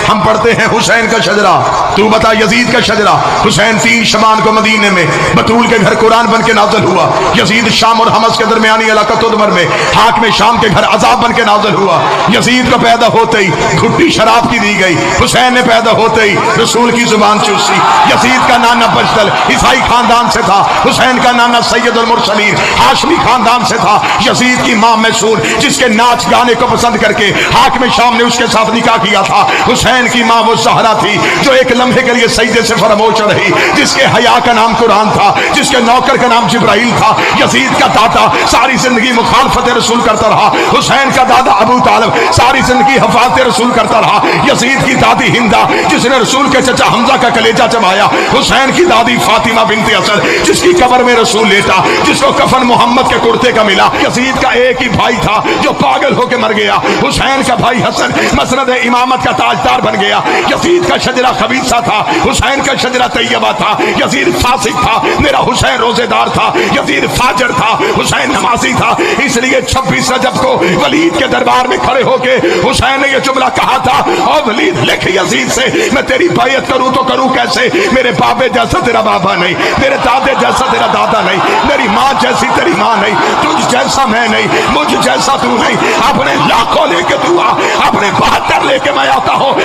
ہم پڑھتے ہیں حسین کا شجرہ، تو بتا یزید کا شجرہ۔ حسین 3 شبان کو مدینے میں بطول کے گھر قرآن بن کے نازل ہوا۔ یزید شام اور حمص کے درمیانی علاقہ تدمر میں حاکم شام کے گھر عذاب بن کے نازل ہوا۔ یزید کو پیدا ہوتے ہی گھٹی شراب کی دی گئی، حسین نے پیدا ہوتے ہی رسول کی زبان چوسی۔ یزید کا نانا بجدل عیسائی خاندان سے تھا، حسین کا نانا سید المرسلین ہاشمی خاندان سے تھا۔ یزید کی ماں میسون جس کے ناچ گانے کو پسند کر کے حاکم شام نے اس کے ساتھ نکاح کیا تھا۔ حسین کی ماں وہ زہرا تھی جو ایک لمحے کے لیے سجدے سے فراموش رہی، جس کے حیا کا نام قرآن تھا، جس کے نوکر کا نام جبرائیل تھا۔ یزید کا دادا ساری زندگی مخالفت رسول کرتا رہا، حسین کا دادا ابو طالب ساری زندگی حفاظت رسول کرتا رہا۔ یزید کی دادی ہندا جس نے رسول کے چچا حمزہ کا کلیجہ چبایا، حسین کی دادی فاطمہ بنت اسد جس کی قبر میں رسول لیٹا، جس کو کفن محمد کے کرتے کا ملا۔ یزید کا ایک ہی بھائی تھا جو پاگل ہو کے مر گیا، حسین کا بھائی حسن مسند امامت کا تاجدار بن گیا۔ یزید کا شجرہ خبیثہ تھا، حسین کا شجرہ طیبہ تھا۔ یزید فاسق تھا، میرا حسین روزے دار تھا۔ یزید فاجر تھا، حسین نمازی تھا۔ اس لیے 26 رجب کو ولید کے دربار میں کھڑے ہو کے حسین نے یہ جملہ کہا تھا، اور ولید لکھ یزید سے میں تیری بیعت کروں تو کروں کیسے؟ میرے بابے جیسا تیرا بابا نہیں، میرے دادے جیسا تیرا دادا نہیں، میری ماں جیسی تیری ماں نہیں، تجھ جیسا میں نہیں، مجھ جیسا تو نہیں۔ اپنے لاکھوں لے کے تو آ، اپنے 72 لے کے میں آتا ہوں۔